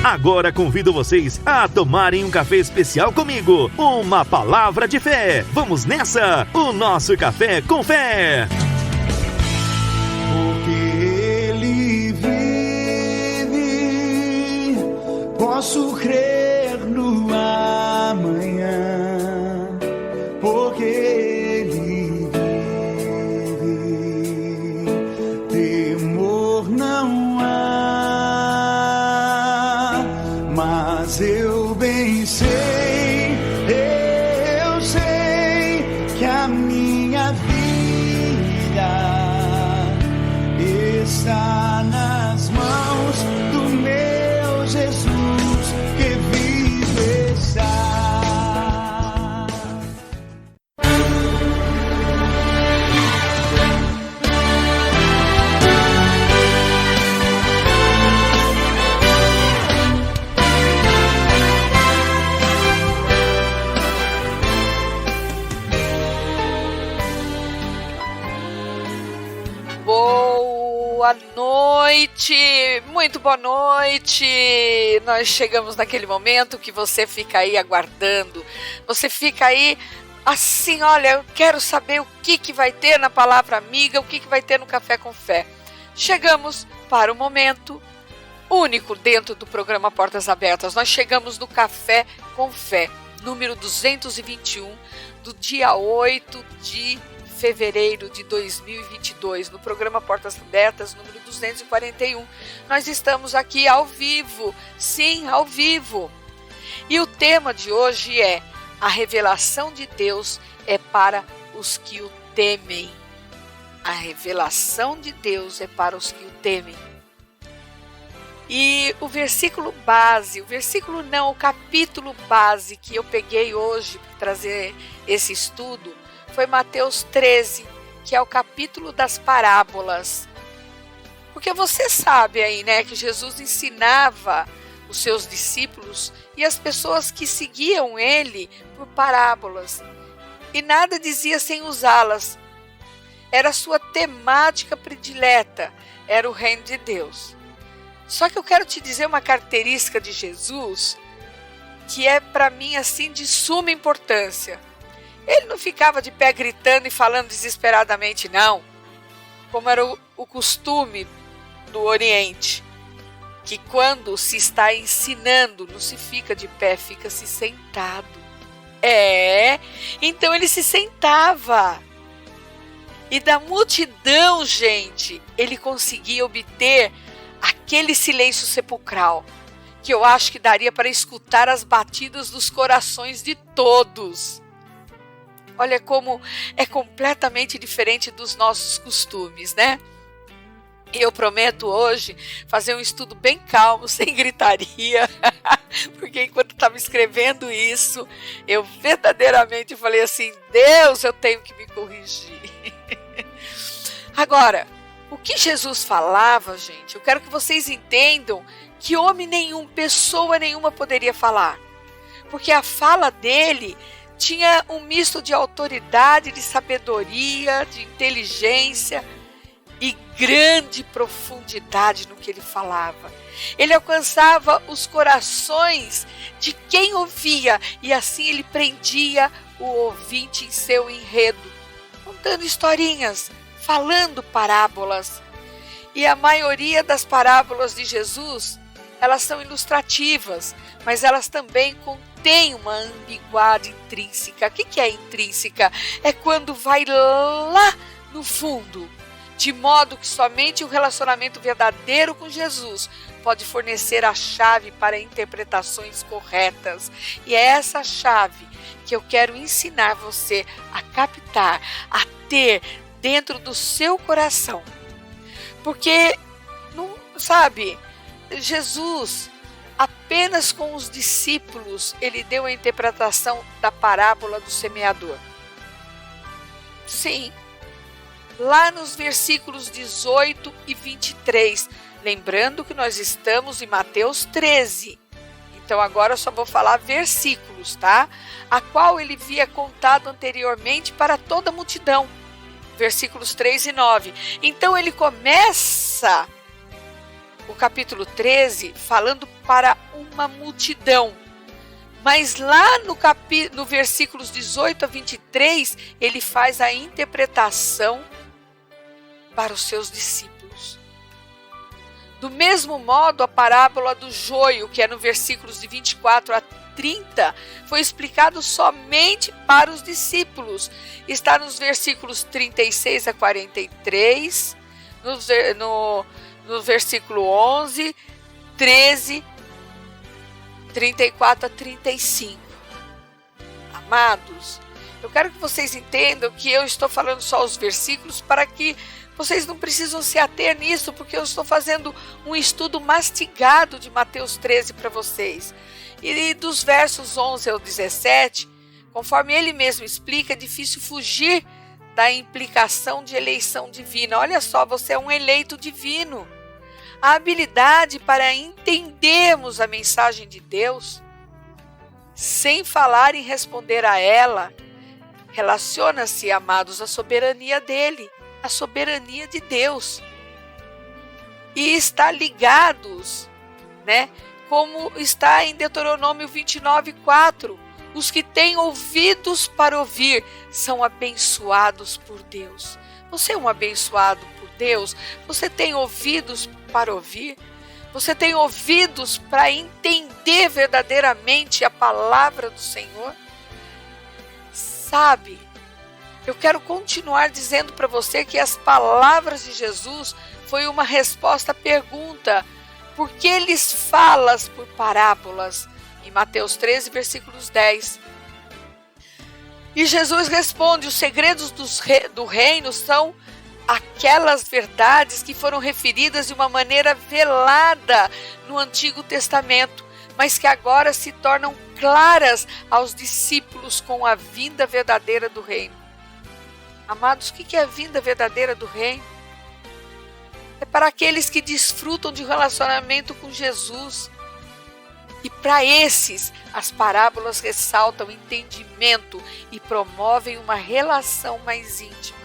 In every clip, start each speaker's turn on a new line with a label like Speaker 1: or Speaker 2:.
Speaker 1: Agora convido vocês a tomarem um café especial comigo. Uma palavra de fé. Vamos nessa! O nosso Café com Fé.
Speaker 2: Porque Ele vive, posso crer no amanhã. Porque Ele vive, temor não há, mas eu bem sei, eu sei que a minha vida está nas mãos do meu Jesus que vive está.
Speaker 3: Boa noite, muito boa noite. Nós chegamos naquele momento que você fica aí aguardando. Você fica aí assim, olha, eu quero saber o que vai ter na Palavra Amiga, o que vai ter no Café com Fé. Chegamos para o momento único dentro do programa Portas Abertas. Nós chegamos no Café com Fé, número 221, do dia 8 de fevereiro de 2022, no programa Portas Abertas, número 241. Nós estamos aqui ao vivo, sim, ao vivo. E o tema de hoje é: a revelação de Deus é para os que o temem. A revelação de Deus é para os que o temem. E o versículo base, o capítulo base que eu peguei hoje para trazer esse estudo foi Mateus 13, que é o capítulo das parábolas. Porque você sabe aí, né, que Jesus ensinava os seus discípulos e as pessoas que seguiam ele por parábolas. E nada dizia sem usá-las. Era a sua temática predileta, era o reino de Deus. Só que eu quero te dizer uma característica de Jesus que é para mim assim de suma importância. Ele não ficava de pé gritando e falando desesperadamente, não, como era o costume do Oriente, que quando se está ensinando, não se fica de pé, fica-se sentado. Então ele se sentava. E da multidão, gente, ele conseguia obter aquele silêncio sepulcral, que eu acho que daria para escutar as batidas dos corações de todos. Olha como é completamente diferente dos nossos costumes, né? E eu prometo hoje fazer um estudo bem calmo, sem gritaria, porque enquanto estava escrevendo isso, eu verdadeiramente falei assim, Deus, eu tenho que me corrigir. Agora, o que Jesus falava, gente, eu quero que vocês entendam que homem nenhum, pessoa nenhuma poderia falar, porque a fala dele tinha um misto de autoridade, de sabedoria, de inteligência e grande profundidade no que ele falava. Ele alcançava os corações de quem ouvia e assim ele prendia o ouvinte em seu enredo, contando historinhas, falando parábolas. E a maioria das parábolas de Jesus, elas são ilustrativas, mas elas também contêm uma ambiguidade intrínseca. O que é intrínseca? É quando vai lá no fundo, de modo que somente o relacionamento verdadeiro com Jesus pode fornecer a chave para interpretações corretas. E é essa chave que eu quero ensinar você a captar, a ter dentro do seu coração. Porque, não sabe, Jesus, apenas com os discípulos, ele deu a interpretação da parábola do semeador. Sim, lá nos versículos 18 e 23, lembrando que nós estamos em Mateus 13. Então agora eu só vou falar versículos, tá? A qual ele havia contado anteriormente para toda a multidão. Versículos 3 e 9. Então ele começa o capítulo 13 falando para uma multidão. Mas lá no versículos 18 a 23, ele faz a interpretação para os seus discípulos. Do mesmo modo, a parábola do joio, que é no versículos de 24 a 30, foi explicado somente para os discípulos. Está nos versículos 36 a 43, no versículo 11, 13, 34 a 35. Amados, eu quero que vocês entendam que eu estou falando só os versículos para que vocês não precisam se ater nisso, porque eu estou fazendo um estudo mastigado de Mateus 13 para vocês. E dos versos 11 ao 17, conforme ele mesmo explica, é difícil fugir da implicação de eleição divina. Olha só, você é um eleito divino. A habilidade para entendermos a mensagem de Deus, sem falar em responder a ela, relaciona-se, amados, à soberania dele, à soberania de Deus. E está ligados, como está em Deuteronômio 29:4. Os que têm ouvidos para ouvir são abençoados por Deus. Você é um abençoado por Deus? Você tem ouvidos para ouvir? Você tem ouvidos para entender verdadeiramente a palavra do Senhor? Sabe, eu quero continuar dizendo para você que as palavras de Jesus foi uma resposta à pergunta: por que lhes falas por parábolas? Em Mateus 13, versículos 10. E Jesus responde: os segredos do reino são aquelas verdades que foram referidas de uma maneira velada no Antigo Testamento, mas que agora se tornam claras aos discípulos com a vinda verdadeira do reino. Amados, o que é a vinda verdadeira do reino? É para aqueles que desfrutam de um relacionamento com Jesus. E para esses, as parábolas ressaltam entendimento e promovem uma relação mais íntima.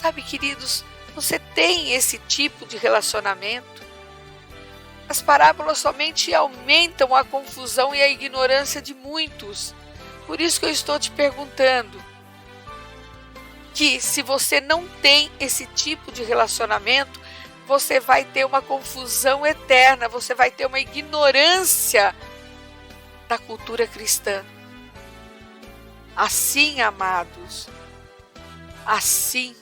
Speaker 3: Sabe, queridos, você tem esse tipo de relacionamento? As parábolas somente aumentam a confusão e a ignorância de muitos. Por isso que eu estou te perguntando que se você não tem esse tipo de relacionamento, você vai ter uma confusão eterna, você vai ter uma ignorância da cultura cristã. Assim, amados, assim,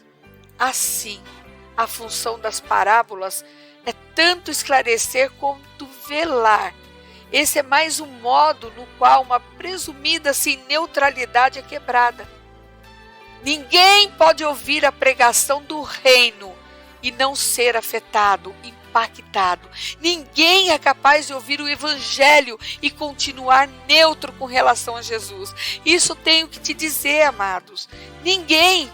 Speaker 3: a função das parábolas é tanto esclarecer quanto velar. Esse é mais um modo no qual uma presumida neutralidade é quebrada. Ninguém pode ouvir a pregação do reino e não ser afetado, impactado. Ninguém é capaz de ouvir o evangelho e continuar neutro com relação a Jesus. Isso tenho que te dizer, amados. Ninguém.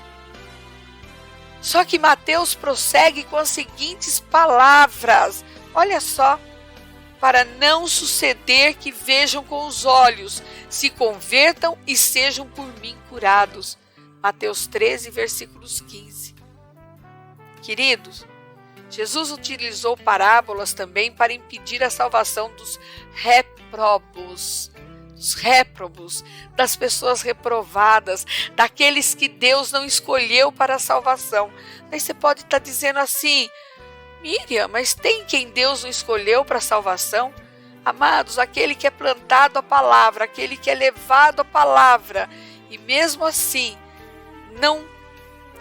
Speaker 3: Só que Mateus prossegue com as seguintes palavras. Olha só. Para não suceder que vejam com os olhos, se convertam e sejam por mim curados. Mateus 13, versículos 15. Queridos, Jesus utilizou parábolas também para impedir a salvação dos réprobos, das pessoas reprovadas, daqueles que Deus não escolheu para a salvação. Aí você pode estar dizendo assim: Miriam, mas tem quem Deus não escolheu para a salvação? Amados, aquele que é plantado à palavra, aquele que é levado à palavra, e mesmo assim não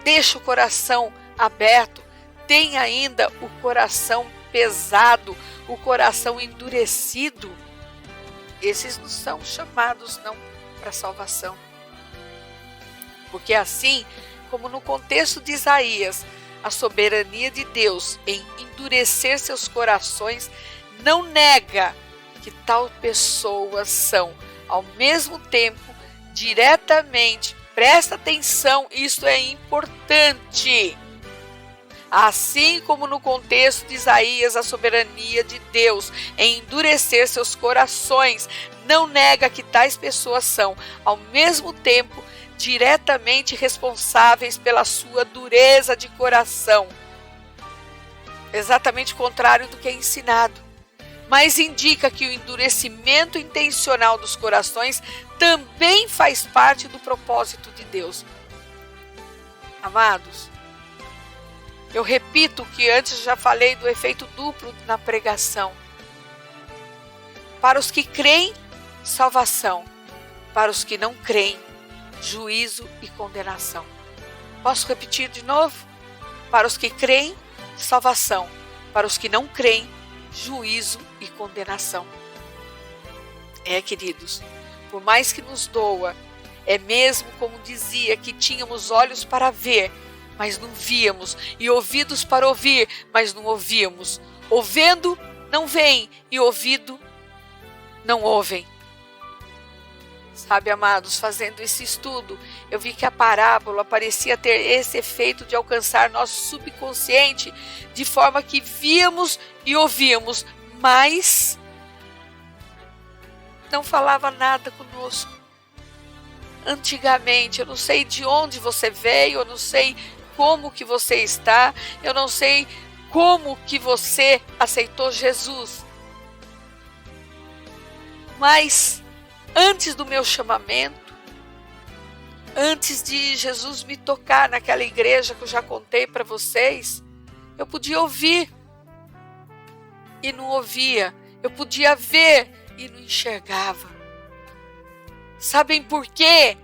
Speaker 3: deixa o coração aberto, tem ainda o coração pesado, o coração endurecido, esses não são chamados não para salvação. Porque assim como no contexto de Isaías, a soberania de Deus em endurecer seus corações não nega que tal pessoas são, ao mesmo tempo, diretamente, presta atenção, isso é importante. Assim como no contexto de Isaías, a soberania de Deus em endurecer seus corações não nega que tais pessoas são, ao mesmo tempo, diretamente responsáveis pela sua dureza de coração. exatamente o contrário do que é ensinado. Mas indica que o endurecimento intencional dos corações também faz parte do propósito de Deus. Amados, eu repito o que antes já falei do efeito duplo na pregação. Para os que creem, salvação. Para os que não creem, juízo e condenação. Posso repetir de novo? Para os que creem, salvação. Para os que não creem, juízo e condenação. Queridos, por mais que nos doa, é mesmo como dizia que tínhamos olhos para ver, mas não víamos, e ouvidos para ouvir, mas não ouvíamos. Ouvindo, não veem, e ouvido, não ouvem. Sabe, amados, fazendo esse estudo, eu vi que a parábola parecia ter esse efeito de alcançar nosso subconsciente, de forma que víamos e ouvíamos, mas não falava nada conosco. Antigamente, eu não sei de onde você veio, eu não sei como que você está, eu não sei como que você aceitou Jesus. Mas antes do meu chamamento, antes de Jesus me tocar naquela igreja que eu já contei para vocês, eu podia ouvir e não ouvia. Eu podia ver e não enxergava. Sabem por quê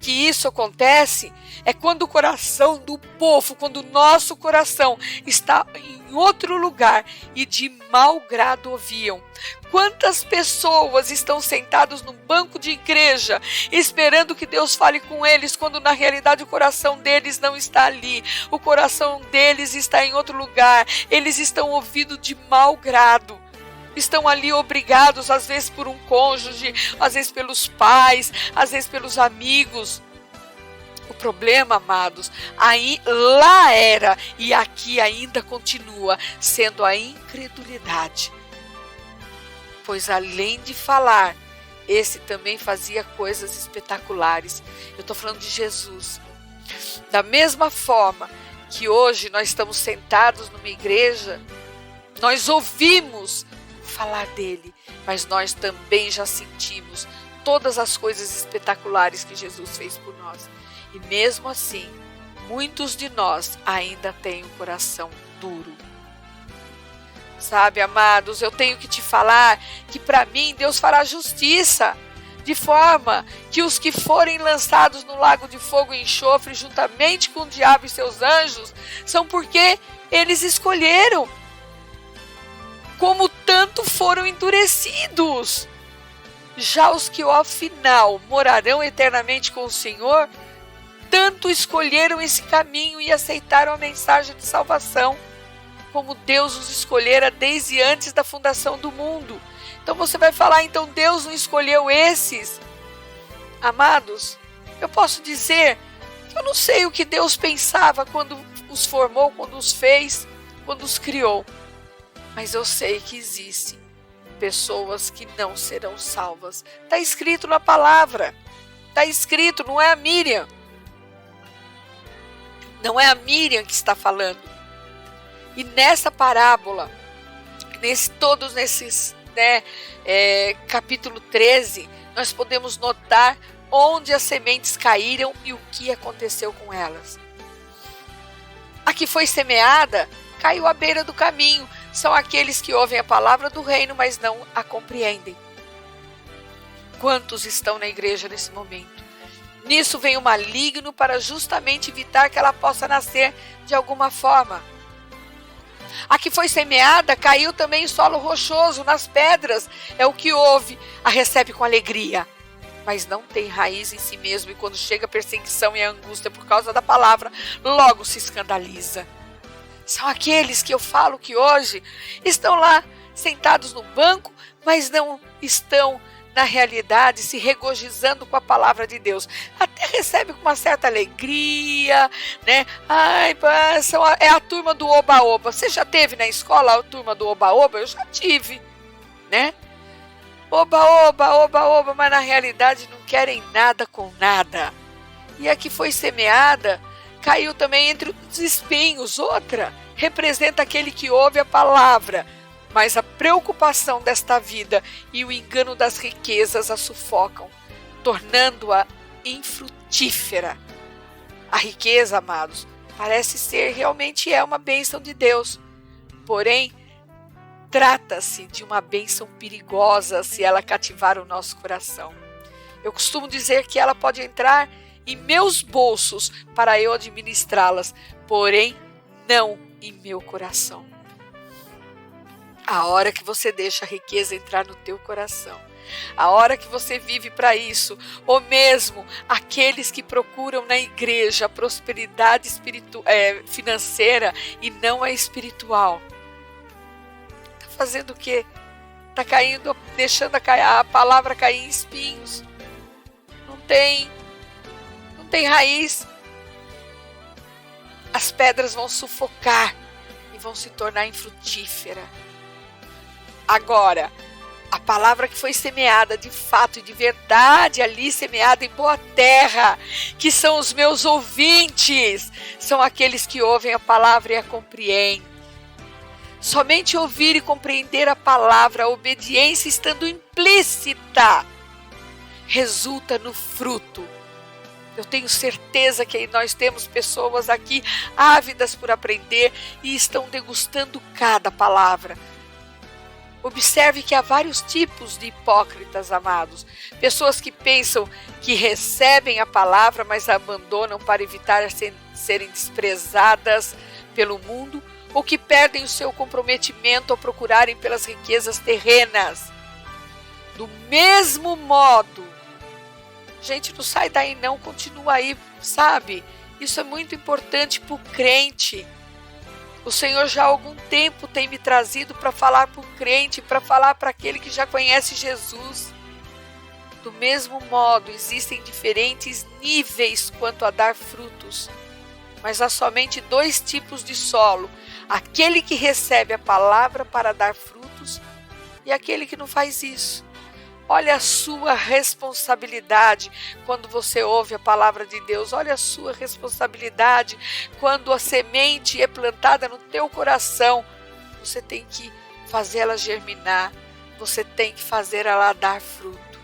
Speaker 3: que isso acontece? É quando o coração do povo, quando o nosso coração está em outro lugar e de mau grado ouviam. Quantas pessoas estão sentadas no banco de igreja esperando que Deus fale com eles, quando na realidade o coração deles não está ali, o coração deles está em outro lugar, eles estão ouvindo de mau grado. Estão ali obrigados, às vezes por um cônjuge, às vezes pelos pais, às vezes pelos amigos. O problema, amados, aí lá era e aqui ainda continua sendo a incredulidade. Pois além de falar, esse também fazia coisas espetaculares. Eu estou falando de Jesus. Da mesma forma que hoje nós estamos sentados numa igreja, nós ouvimos falar dele, mas nós também já sentimos todas as coisas espetaculares que Jesus fez por nós. E mesmo assim, muitos de nós ainda têm o coração duro. Sabe, amados, eu tenho que te falar que para mim Deus fará justiça, de forma que os que forem lançados no lago de fogo e enxofre juntamente com o diabo e seus anjos, são porque eles escolheram. Como tanto foram endurecidos. Já os que ao final morarão eternamente com o Senhor, tanto escolheram esse caminho e aceitaram a mensagem de salvação, como Deus os escolhera desde antes da fundação do mundo. Então você vai falar, então Deus não escolheu esses? Amados, eu posso dizer que eu não sei o que Deus pensava quando os formou, quando os fez, quando os criou. Mas eu sei que existem pessoas que não serão salvas. Está escrito na palavra. Está escrito, não é a Miriam. Não é a Miriam que está falando. E nessa parábola, todos nesses, capítulo 13, nós podemos notar onde as sementes caíram e o que aconteceu com elas. A que foi semeada, caiu à beira do caminho. São aqueles que ouvem a palavra do reino, mas não a compreendem. Quantos estão na igreja nesse momento? Nisso vem o maligno para justamente evitar que ela possa nascer de alguma forma. A que foi semeada caiu também em solo rochoso, nas pedras. É o que ouve, a recebe com alegria, mas não tem raiz em si mesmo, e quando chega a perseguição e a angústia por causa da palavra, logo se escandaliza. São aqueles que eu falo que hoje estão lá sentados no banco, mas não estão na realidade se regozijando com a palavra de Deus. Até recebe com uma certa alegria, né? É a turma do oba-oba. Você já teve na escola a turma do oba-oba? Eu já tive, né? Oba-oba, oba-oba, mas na realidade não querem nada com nada. E a que foi semeada caiu também entre os espinhos. Outra representa aquele que ouve a palavra, mas a preocupação desta vida e o engano das riquezas a sufocam, tornando-a infrutífera. A riqueza, amados, parece ser realmente uma bênção de Deus, porém, trata-se de uma bênção perigosa se ela cativar o nosso coração. Eu costumo dizer que ela pode entrar em meus bolsos para eu administrá-las, porém não em meu coração. A hora que você deixa a riqueza entrar no teu coração, a hora que você vive para isso, ou mesmo aqueles que procuram na igreja a prosperidade financeira e não a espiritual, está fazendo o quê? Está caindo, deixando a palavra cair em espinhos. Não tem raiz. As pedras vão sufocar e vão se tornar infrutífera. Agora, a palavra que foi semeada de fato e de verdade, ali semeada em boa terra, que são os meus ouvintes, são aqueles que ouvem a palavra e a compreendem. Somente ouvir e compreender a palavra, a obediência estando implícita, resulta no fruto. Eu tenho certeza que nós temos pessoas aqui ávidas por aprender e estão degustando cada palavra. Observe que há vários tipos de hipócritas, amados. Pessoas que pensam que recebem a palavra, mas a abandonam para evitar serem desprezadas pelo mundo, ou que perdem o seu comprometimento ao procurarem pelas riquezas terrenas. Do mesmo modo, gente, não sai daí não, continua aí, sabe? Isso é muito importante para o crente. O Senhor já há algum tempo tem me trazido para falar para o crente, para falar para aquele que já conhece Jesus. Do mesmo modo, existem diferentes níveis quanto a dar frutos, mas há somente 2 tipos de solo: aquele que recebe a palavra para dar frutos e aquele que não faz isso. Olha a sua responsabilidade quando você ouve a palavra de Deus. Olha a sua responsabilidade quando a semente é plantada no teu coração. Você tem que fazer ela germinar. Você tem que fazer ela dar fruto.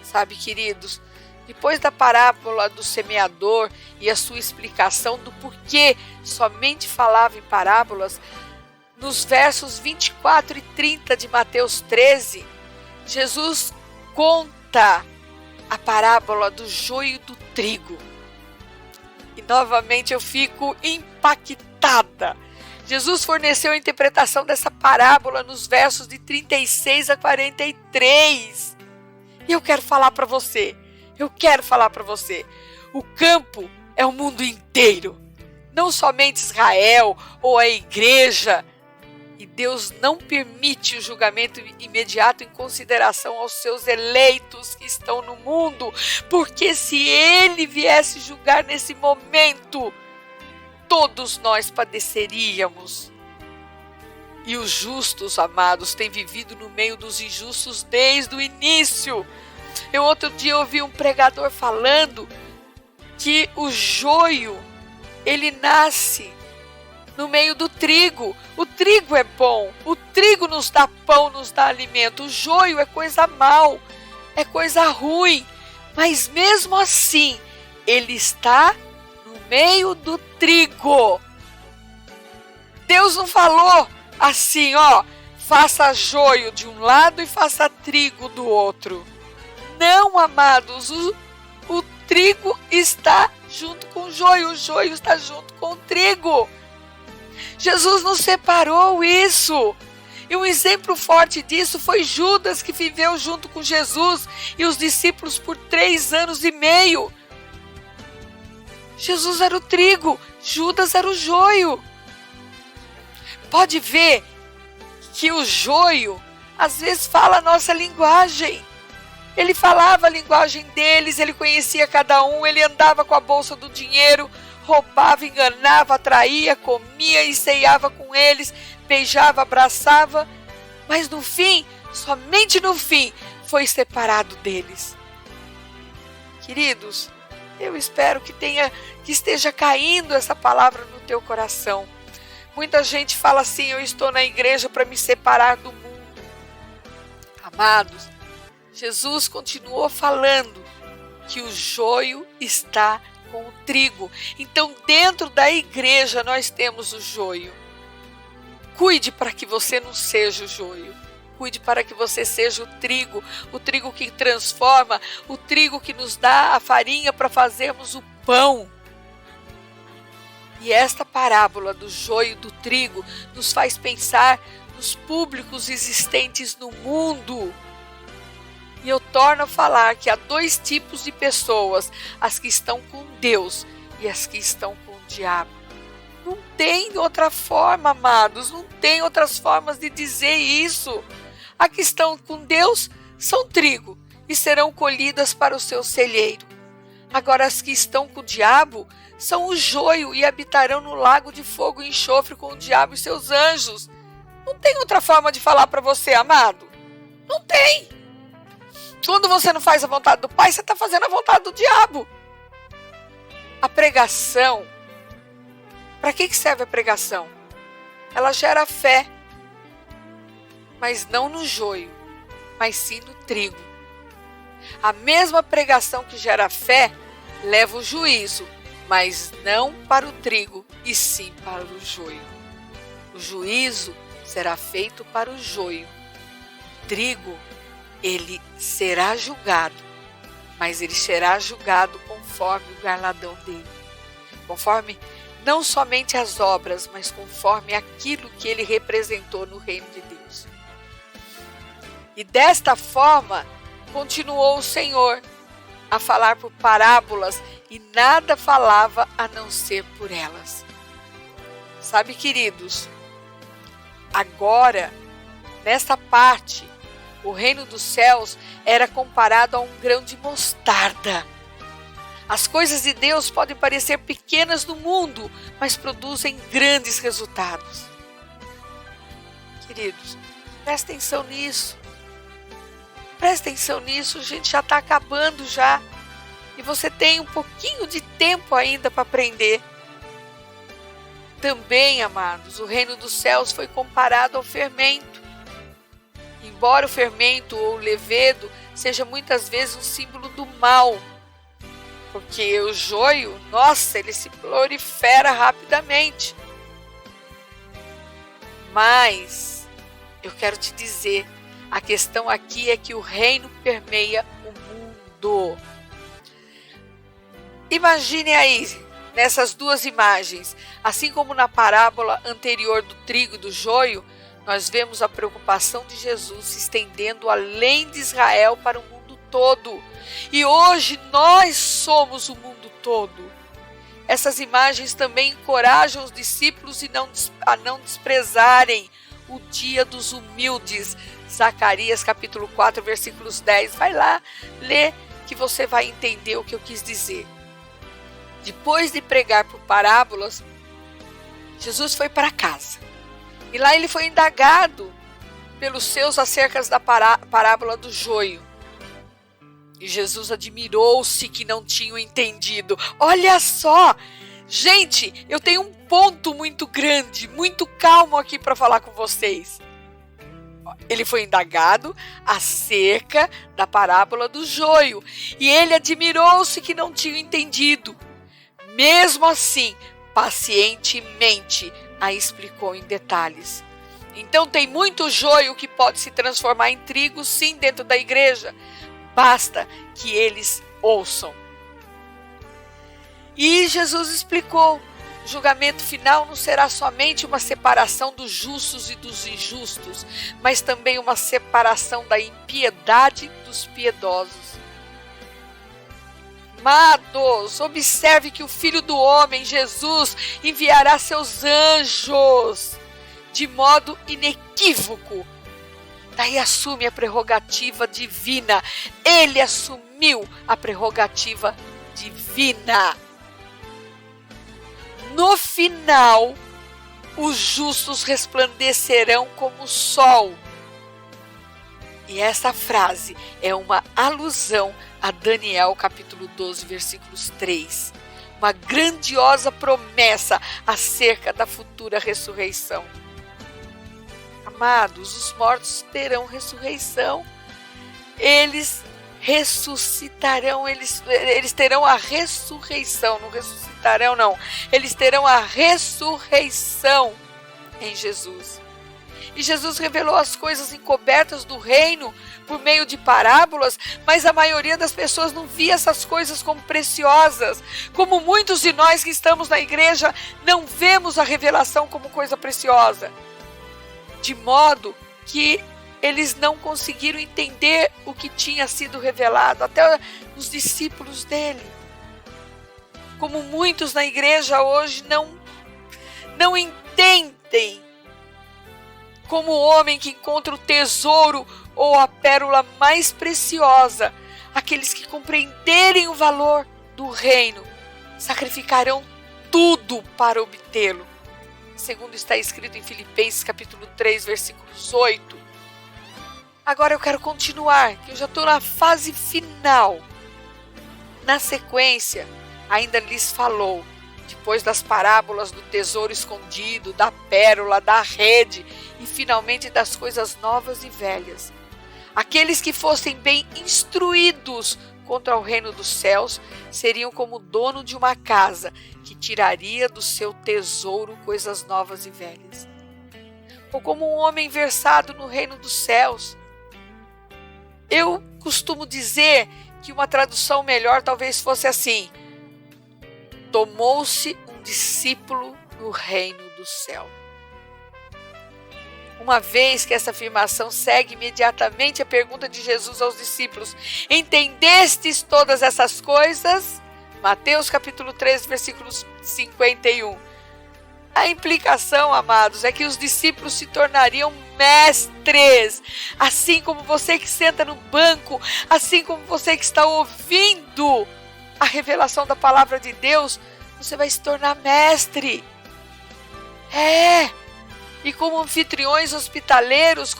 Speaker 3: Sabe, queridos, depois da parábola do semeador e a sua explicação do porquê somente falava em parábolas, nos versos 24 e 30 de Mateus 13, Jesus conta a parábola do joio e do trigo. E novamente eu fico impactada. Jesus forneceu a interpretação dessa parábola nos versos de 36 a 43. E eu quero falar para você. O campo é o mundo inteiro. Não somente Israel ou a igreja. E Deus não permite o julgamento imediato em consideração aos seus eleitos que estão no mundo, porque se Ele viesse julgar nesse momento, todos nós padeceríamos. E os justos, amados, têm vivido no meio dos injustos desde o início. Eu outro dia ouvi um pregador falando que o joio, ele nasce no meio do trigo. O trigo é bom, o trigo nos dá pão, nos dá alimento. O joio é coisa mal, é coisa ruim, mas mesmo assim, ele está no meio do trigo. Deus não falou assim, faça joio de um lado e faça trigo do outro. Não, amados, o trigo está junto com o joio está junto com o trigo. Jesus não separou isso. E um exemplo forte disso foi Judas, que viveu junto com Jesus e os discípulos por 3 anos e meio. Jesus era o trigo, Judas era o joio. Pode ver que o joio às vezes fala a nossa linguagem. Ele falava a linguagem deles, ele conhecia cada um, ele andava com a bolsa do dinheiro, roubava, enganava, atraía, comia e ceiava com eles, beijava, abraçava, mas no fim, somente no fim, foi separado deles. Queridos, Eu espero que esteja caindo essa palavra no teu coração. Muita gente fala assim: eu estou na igreja para me separar do mundo. Amados, Jesus continuou falando que o joio está com o trigo. Então, dentro da igreja nós temos o joio. Cuide para que você não seja o joio. Cuide para que você seja o trigo que transforma, o trigo que nos dá a farinha para fazermos o pão. E esta parábola do joio e do trigo nos faz pensar nos públicos existentes no mundo. E eu torno a falar que há dois tipos de pessoas: as que estão com Deus e as que estão com o diabo. Não tem outra forma, amados, não tem outras formas de dizer isso. As que estão com Deus são trigo e serão colhidas para o seu celeiro. Agora as que estão com o diabo são o joio e habitarão no lago de fogo e enxofre com o diabo e seus anjos. Não tem outra forma de falar para você, amado. Não tem. Quando você não faz a vontade do Pai, você está fazendo a vontade do diabo. A pregação, para que serve a pregação? Ela gera fé, mas não no joio, mas sim no trigo. A mesma pregação que gera fé leva o juízo, mas não para o trigo, e sim para o joio. O juízo será feito para o joio. O trigo, ele será julgado, mas ele será julgado conforme o galardão dele. Conforme não somente as obras, mas conforme aquilo que ele representou no reino de Deus. E desta forma, continuou o Senhor a falar por parábolas e nada falava a não ser por elas. Sabe, queridos, agora, nesta parte, o reino dos céus era comparado a um grão de mostarda. As coisas de Deus podem parecer pequenas no mundo, mas produzem grandes resultados. Queridos, presta atenção nisso. Presta atenção nisso, a gente já está acabando já. E você tem um pouquinho de tempo ainda para aprender. Também, amados, o reino dos céus foi comparado ao fermento. Embora o fermento ou o levedo seja muitas vezes um símbolo do mal, porque o joio, nossa, ele se prolifera rapidamente. Mas eu quero te dizer, a questão aqui é que o reino permeia o mundo. Imagine aí, nessas duas imagens, assim como na parábola anterior do trigo e do joio, nós vemos a preocupação de Jesus se estendendo além de Israel para o mundo todo. E hoje nós somos o mundo todo. Essas imagens também encorajam os discípulos a não desprezarem o dia dos humildes. Zacarias capítulo 4, versículos 10. Vai lá, lê, que você vai entender o que eu quis dizer. Depois de pregar por parábolas, Jesus foi para casa. E lá ele foi indagado pelos seus acerca da parábola do joio. E Jesus admirou-se que não tinham entendido. Olha só! Gente, eu tenho um ponto muito grande, muito calmo aqui para falar com vocês. Ele foi indagado acerca da parábola do joio. E ele admirou-se que não tinham entendido. Mesmo assim, pacientemente a explicou em detalhes. Então tem muito joio que pode se transformar em trigo, sim, dentro da igreja. Basta que eles ouçam. E Jesus explicou: o julgamento final não será somente uma separação dos justos e dos injustos, mas também uma separação da impiedade dos piedosos. Amados, observe que o Filho do Homem, Jesus, enviará seus anjos de modo inequívoco. Daí assume a prerrogativa divina. Ele assumiu a prerrogativa divina. No final, os justos resplandecerão como o sol, E essa frase é uma alusão a Daniel capítulo 12, versículos 3. Uma grandiosa promessa acerca da futura ressurreição. Amados, os mortos terão ressurreição. Eles ressuscitarão, eles terão a ressurreição, não ressuscitarão não. Eles terão a ressurreição em Jesus. E Jesus revelou as coisas encobertas do reino por meio de parábolas, mas a maioria das pessoas não via essas coisas como preciosas. Como muitos de nós que estamos na igreja não vemos a revelação como coisa preciosa. De modo que eles não conseguiram entender o que tinha sido revelado, até os discípulos dele. Como muitos na igreja hoje não entendem como o homem que encontra o tesouro ou a pérola mais preciosa, aqueles que compreenderem o valor do reino, sacrificarão tudo para obtê-lo. Segundo está escrito em Filipenses capítulo 3, versículos 8. Agora eu quero continuar, que eu já estou na fase final. Na sequência, ainda lhes falou, depois das parábolas do tesouro escondido, da pérola, da rede e finalmente das coisas novas e velhas. Aqueles que fossem bem instruídos contra o reino dos céus seriam como o dono de uma casa que tiraria do seu tesouro coisas novas e velhas. Ou como um homem versado no reino dos céus. Eu costumo dizer que uma tradução melhor talvez fosse assim: tomou-se um discípulo no reino do céu. Uma vez que essa afirmação segue imediatamente a pergunta de Jesus aos discípulos: entendestes todas essas coisas? Mateus capítulo 3, versículos 51. A implicação, amados, é que os discípulos se tornariam mestres. Assim como você que senta no banco, assim como você que está ouvindo a revelação da palavra de Deus, você vai se tornar mestre. E como anfitriões hospitaleiros,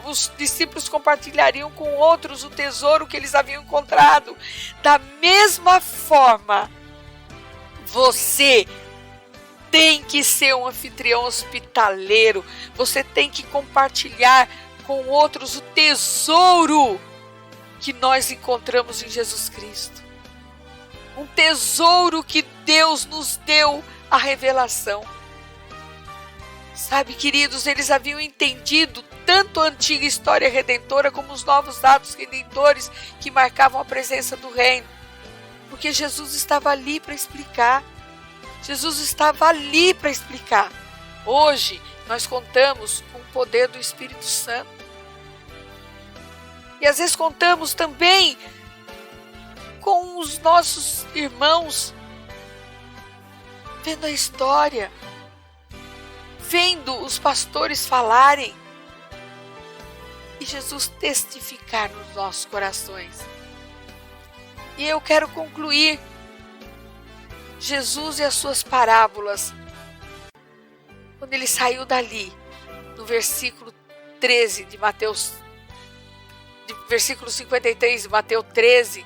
Speaker 3: os discípulos compartilhariam com outros o tesouro que eles haviam encontrado. Da mesma forma, você tem que ser um anfitrião hospitaleiro. Você tem que compartilhar com outros o tesouro que nós encontramos em Jesus Cristo. Um tesouro que Deus nos deu a revelação. Sabe, queridos, eles haviam entendido tanto a antiga história redentora como os novos atos redentores que marcavam a presença do reino. Porque Jesus estava ali para explicar. Jesus estava ali para explicar. Hoje, nós contamos com o poder do Espírito Santo. E às vezes contamos também com os nossos irmãos vendo a história, vendo os pastores falarem e Jesus testificar nos nossos corações. E eu quero concluir. Jesus e as suas parábolas, quando ele saiu dali, no versículo 13 de Mateus, versículo 53 de Mateus 13,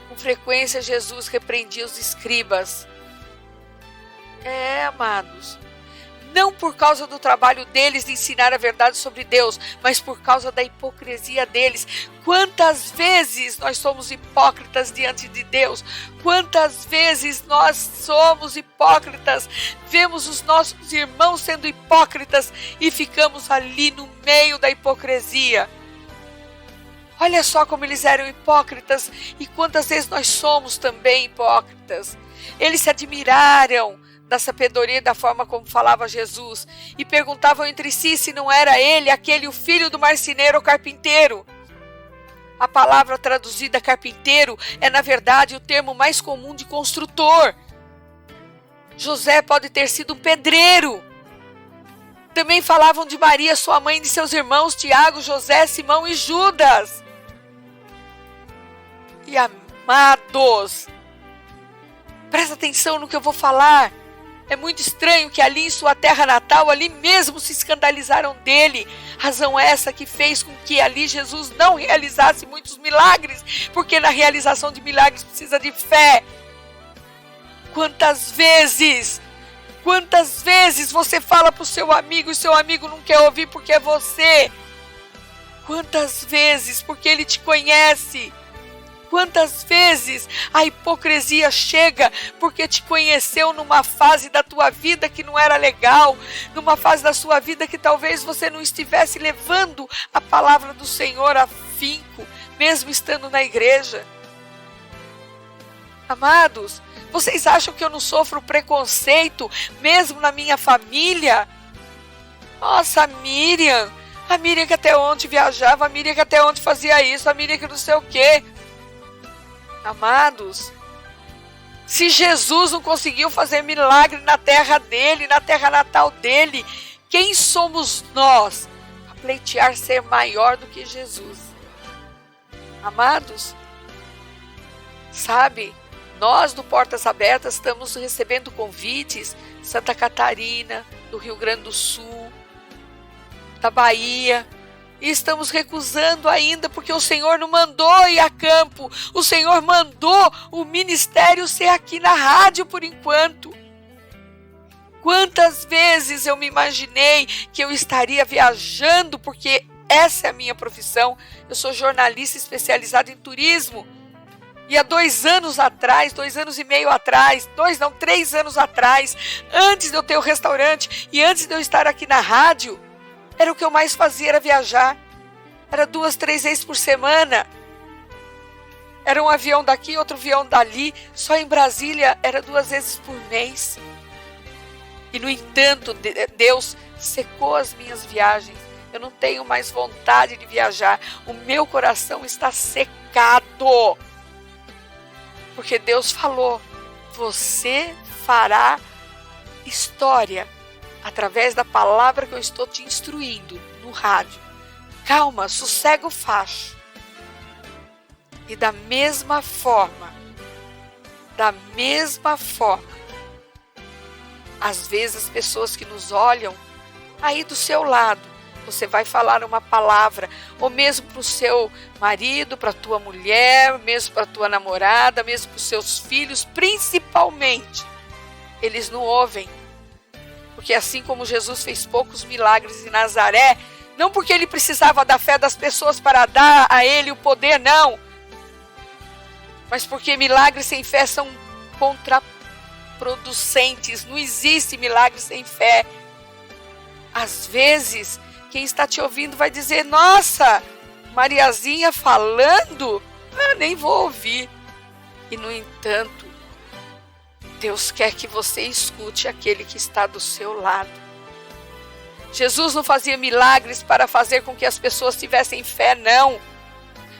Speaker 3: com frequência Jesus repreendia os escribas. Amados, não por causa do trabalho deles de ensinar a verdade sobre Deus, mas por causa da hipocrisia deles. Quantas vezes nós somos hipócritas diante de Deus? Quantas vezes nós somos hipócritas? Vemos os nossos irmãos sendo hipócritas e ficamos ali no meio da hipocrisia. Olha só como eles eram hipócritas e quantas vezes nós somos também hipócritas. Eles se admiraram da sabedoria e da forma como falava Jesus, e perguntavam entre si se não era ele, aquele, o filho do marceneiro ou carpinteiro. A palavra traduzida carpinteiro é, na verdade, o termo mais comum de construtor. José pode ter sido um pedreiro. Também falavam de Maria, sua mãe, e de seus irmãos Tiago, José, Simão e Judas. E amados, presta atenção no que eu vou falar. É muito estranho que ali em sua terra natal, ali mesmo se escandalizaram dele. Razão essa que fez com que ali Jesus não realizasse muitos milagres, porque na realização de milagres precisa de fé. Quantas vezes você fala para o seu amigo e seu amigo não quer ouvir porque é você? Quantas vezes? Porque ele te conhece. Quantas vezes a hipocrisia chega porque te conheceu numa fase da tua vida que não era legal, numa fase da sua vida que talvez você não estivesse levando a palavra do Senhor a afinco, mesmo estando na igreja. Amados, vocês acham que eu não sofro preconceito mesmo na minha família? Nossa, a Miriam que até ontem viajava, a Miriam que até ontem fazia isso, a Miriam que não sei o quê. Amados, se Jesus não conseguiu fazer milagre na terra dele, na terra natal dele, quem somos nós para pleitear ser maior do que Jesus? Amados, sabe, nós do Portas Abertas estamos recebendo convites, Santa Catarina, do Rio Grande do Sul, da Bahia, e estamos recusando ainda porque o Senhor não mandou ir a campo. O Senhor mandou o ministério ser aqui na rádio por enquanto. Quantas vezes eu me imaginei que eu estaria viajando, porque essa é a minha profissão. Eu sou jornalista especializada em turismo. E há 2 anos atrás, 2 anos e meio atrás, 3 anos atrás, antes de eu ter o restaurante e antes de eu estar aqui na rádio, era o que eu mais fazia, era viajar. Era 2, 3 vezes por semana. Era um avião daqui, outro avião dali. Só em Brasília era 2 vezes por mês. E no entanto, Deus secou as minhas viagens. Eu não tenho mais vontade de viajar. O meu coração está secado. Porque Deus falou, você fará história através da palavra que eu estou te instruindo no rádio. Calma, sossega o facho. E da mesma forma, às vezes as pessoas que nos olham aí do seu lado, você vai falar uma palavra, ou mesmo para o seu marido, para a tua mulher, mesmo para a tua namorada, mesmo para os seus filhos, principalmente, eles não ouvem. Porque assim como Jesus fez poucos milagres em Nazaré, não porque ele precisava da fé das pessoas para dar a ele o poder, não. Mas porque milagres sem fé são contraproducentes. Não existe milagre sem fé. Às vezes, quem está te ouvindo vai dizer, nossa, Mariazinha falando? Nem vou ouvir. E no entanto, Deus quer que você escute aquele que está do seu lado. Jesus não fazia milagres para fazer com que as pessoas tivessem fé, não.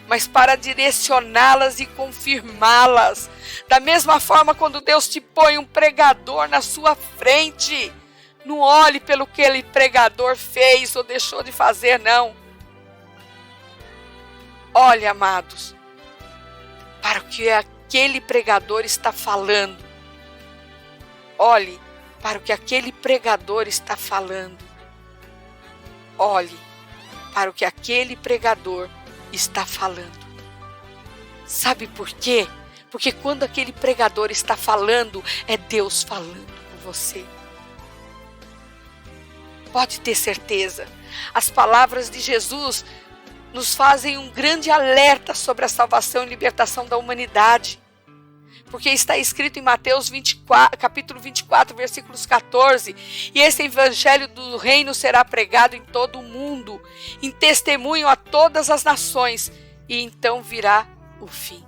Speaker 3: Mas para direcioná-las e confirmá-las. Da mesma forma, quando Deus te põe um pregador na sua frente, não olhe pelo que aquele pregador fez ou deixou de fazer, não. Olhe, amados, para o que aquele pregador está falando. Olhe para o que aquele pregador está falando. Olhe para o que aquele pregador está falando. Sabe por quê? Porque quando aquele pregador está falando, é Deus falando com você. Pode ter certeza. As palavras de Jesus nos fazem um grande alerta sobre a salvação e libertação da humanidade. Porque está escrito em Mateus 24, capítulo 24, versículos 14. E esse evangelho do reino será pregado em todo o mundo, em testemunho a todas as nações, e então virá o fim.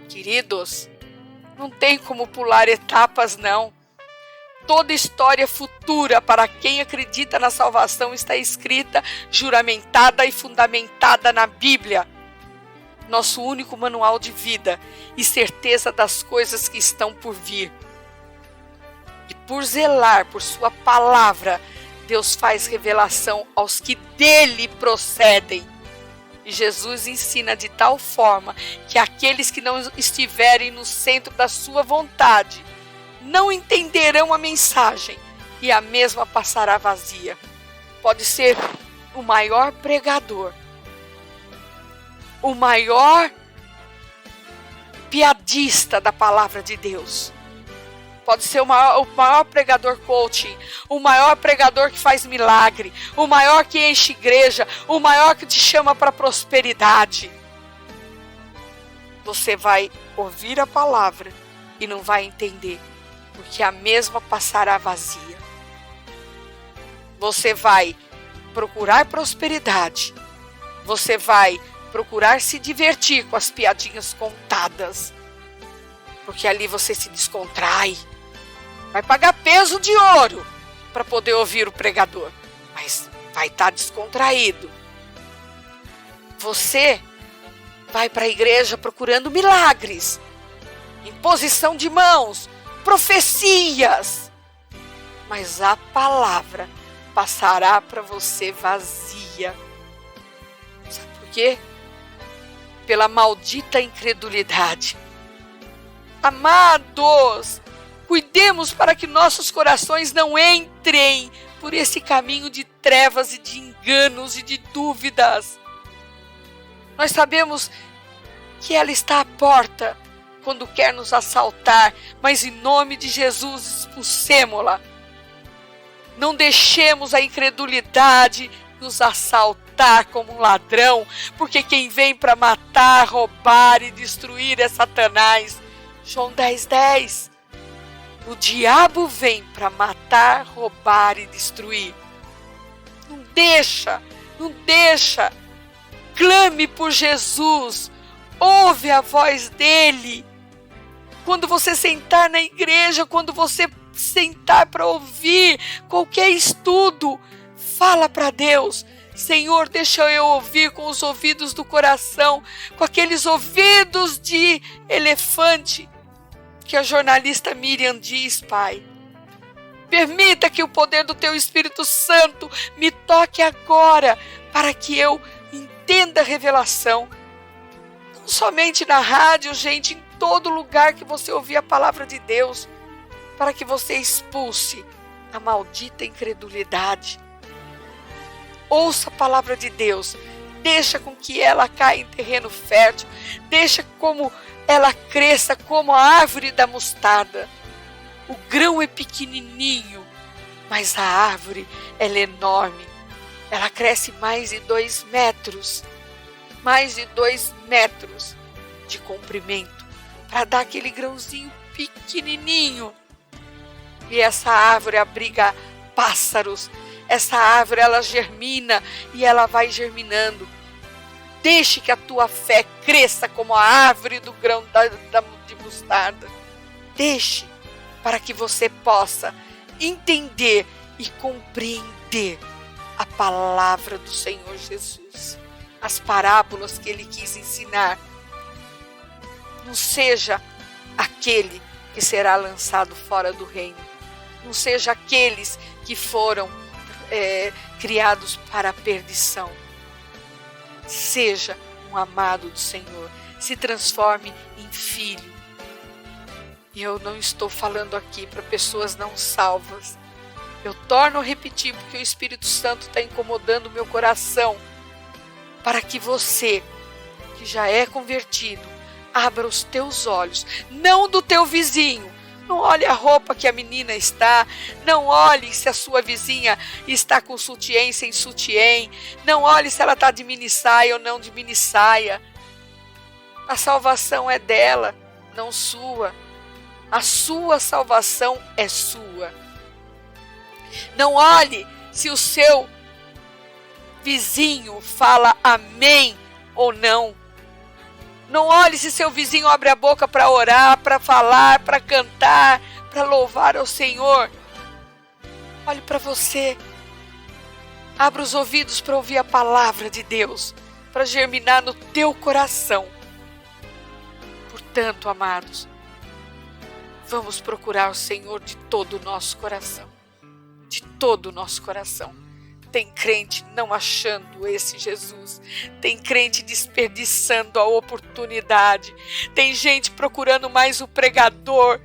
Speaker 3: Queridos, não tem como pular etapas, não. Toda história futura para quem acredita na salvação está escrita, juramentada e fundamentada na Bíblia. Nosso único manual de vida e certeza das coisas que estão por vir. E por zelar por sua palavra, Deus faz revelação aos que dele procedem. E Jesus ensina de tal forma que aqueles que não estiverem no centro da sua vontade não entenderão a mensagem e a mesma passará vazia. Pode ser o maior pregador, o maior piadista da palavra de Deus. Pode ser o maior pregador coaching, o maior pregador que faz milagre, o maior que enche igreja, o maior que te chama para prosperidade. Você vai ouvir a palavra e não vai entender, porque a mesma passará vazia. Você vai procurar prosperidade, você vai procurar se divertir com as piadinhas contadas, porque ali você se descontrai. Vai pagar peso de ouro para poder ouvir o pregador, mas vai estar descontraído. Você vai para a igreja procurando milagres, imposição de mãos, profecias, mas a palavra passará para você vazia. Sabe por quê? Pela maldita incredulidade. Amados, cuidemos para que nossos corações não entrem por esse caminho de trevas e de enganos e de dúvidas. Nós sabemos que ela está à porta quando quer nos assaltar, mas em nome de Jesus expulsemo-la. Não deixemos a incredulidade nos assaltar como um ladrão, porque quem vem para matar, roubar e destruir é Satanás. João 10:10. O diabo vem para matar, roubar e destruir. Não deixa. Clame por Jesus. Ouve a voz dele. Quando você sentar na igreja, quando você sentar para ouvir qualquer estudo, fala para Deus: Senhor, deixa eu ouvir com os ouvidos do coração, com aqueles ouvidos de elefante que a jornalista Miriam diz, Pai. Permita que o poder do Teu Espírito Santo me toque agora, para que eu entenda a revelação. Não somente na rádio, gente, em todo lugar que você ouvir a palavra de Deus, para que você expulse a maldita incredulidade. Ouça a palavra de Deus, deixa com que ela caia em terreno fértil, deixa como ela cresça como a árvore da mostarda. O grão é pequenininho, mas a árvore ela é enorme. Ela cresce mais de 2 metros, de comprimento, para dar aquele grãozinho pequenininho. E essa árvore abriga pássaros. Essa árvore ela germina e ela vai germinando. Deixe que a tua fé cresça como a árvore do grão de mostarda. Deixe para que você possa entender e compreender a palavra do Senhor Jesus. As parábolas que Ele quis ensinar. Não seja aquele que será lançado fora do reino. Não seja aqueles que foram criados para a perdição. Seja um amado do Senhor. Se transforme em filho. E eu não estou falando aqui para pessoas não salvas. Eu torno a repetir porque o Espírito Santo está incomodando o meu coração. Para que você, que já é convertido, abra os teus olhos. Não do teu vizinho. Não olhe a roupa que a menina está. Não olhe se a sua vizinha está com sutiã sem sutiã. Não olhe se ela está de minissaia ou não de minissaia. A salvação é dela, não sua. A sua salvação é sua. Não olhe se o seu vizinho fala amém ou não. Não olhe se seu vizinho abre a boca para orar, para falar, para cantar, para louvar ao Senhor. Olhe para você. Abra os ouvidos para ouvir a palavra de Deus, para germinar no teu coração. Portanto, amados, vamos procurar o Senhor de todo o nosso coração. De todo o nosso coração. Tem crente não achando esse Jesus. Tem crente desperdiçando a oportunidade. Tem gente procurando mais o pregador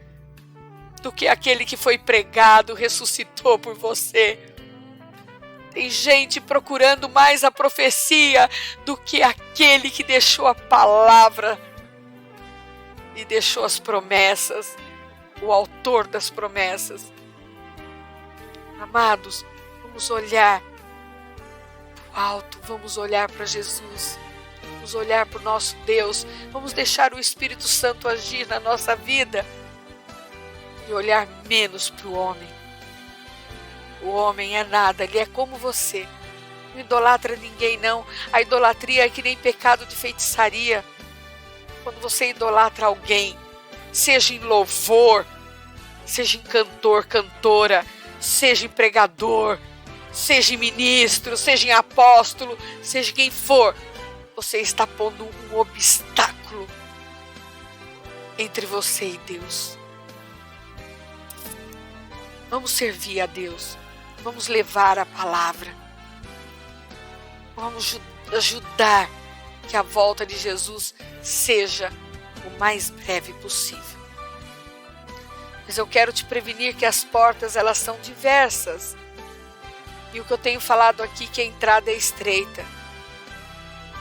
Speaker 3: do que aquele que foi pregado, ressuscitou por você. Tem gente procurando mais a profecia do que aquele que deixou a palavra e deixou as promessas, o autor das promessas. Amados, vamos olhar para o alto, vamos olhar para Jesus, vamos olhar para o nosso Deus, vamos deixar o Espírito Santo agir na nossa vida e olhar menos para o homem. O homem é nada, ele é como você. Não idolatra ninguém, não. A idolatria é que nem pecado de feitiçaria. Quando você idolatra alguém, seja em louvor, seja em cantor, cantora, seja em pregador, seja em ministro, seja em apóstolo, seja quem for, você está pondo um obstáculo entre você e Deus. Vamos servir a Deus. Vamos levar a palavra. Vamos ajudar que a volta de Jesus seja o mais breve possível. Mas eu quero te prevenir que as portas, elas são diversas. E o que eu tenho falado aqui, que a entrada é estreita.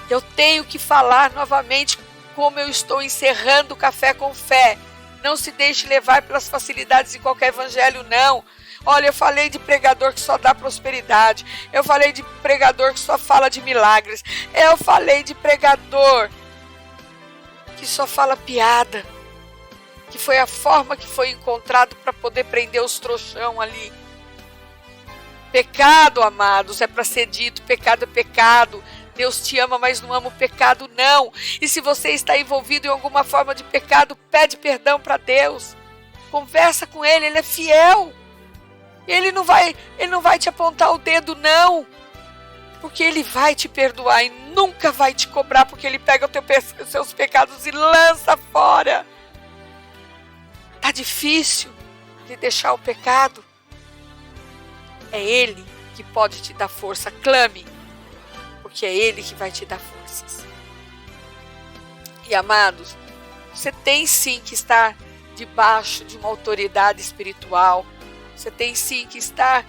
Speaker 3: Eu tenho que falar novamente como eu estou encerrando o Café com Fé. Não se deixe levar pelas facilidades de qualquer evangelho, não. Olha, eu falei de pregador que só dá prosperidade. Eu falei de pregador que só fala de milagres. Eu falei de pregador que só fala piada. Que foi a forma que foi encontrado para poder prender os trouxão ali. Pecado, amados, é para ser dito. Pecado é pecado. Deus te ama, mas não ama o pecado, não. E se você está envolvido em alguma forma de pecado, pede perdão para Deus. Conversa com Ele, Ele é fiel. Ele não vai te apontar o dedo, não. Porque Ele vai te perdoar e nunca vai te cobrar, porque Ele pega os seus pecados e lança fora. Tá difícil de deixar o pecado? É Ele que pode te dar força. Clame, porque é Ele que vai te dar forças. E amados, você tem sim que estar debaixo de uma autoridade espiritual. Você tem sim que estar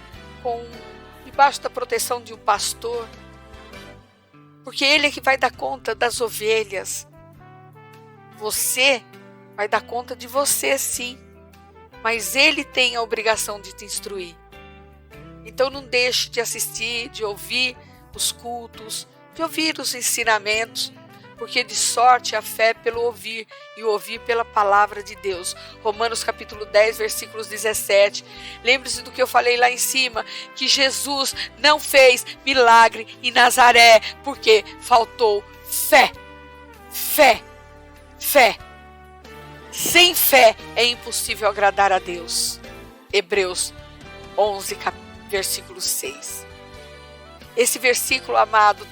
Speaker 3: debaixo da proteção de um pastor. Porque Ele é que vai dar conta das ovelhas. Você vai dar conta de você sim. Mas Ele tem a obrigação de te instruir. Então não deixe de assistir, de ouvir os cultos, de ouvir os ensinamentos, porque de sorte a fé pelo ouvir, e o ouvir pela palavra de Deus. Romanos capítulo 10, versículos 17. Lembre-se do que eu falei lá em cima, que Jesus não fez milagre em Nazaré, porque faltou fé. Fé. Fé. Sem fé é impossível agradar a Deus. Hebreus 11, versículo 6. Esse versículo, amado,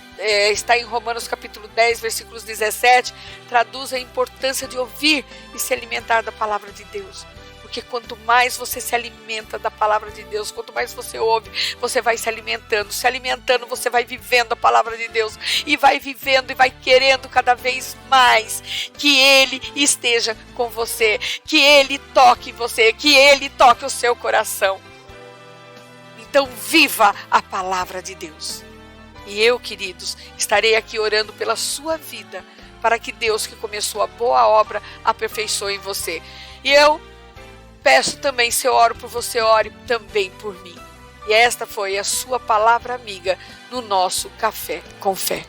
Speaker 3: está em Romanos capítulo 10, versículos 17, traduz a importância de ouvir e se alimentar da palavra de Deus. Porque quanto mais você se alimenta da palavra de Deus, quanto mais você ouve, você vai se alimentando. Se alimentando, você vai vivendo a palavra de Deus. E vai vivendo e vai querendo cada vez mais que Ele esteja com você. Que Ele toque você, que Ele toque o seu coração. Então viva a palavra de Deus. E eu, queridos, estarei aqui orando pela sua vida, para que Deus que começou a boa obra aperfeiçoe em você. E eu peço também, se eu oro por você, ore também por mim. E esta foi a sua palavra amiga no nosso Café com Fé.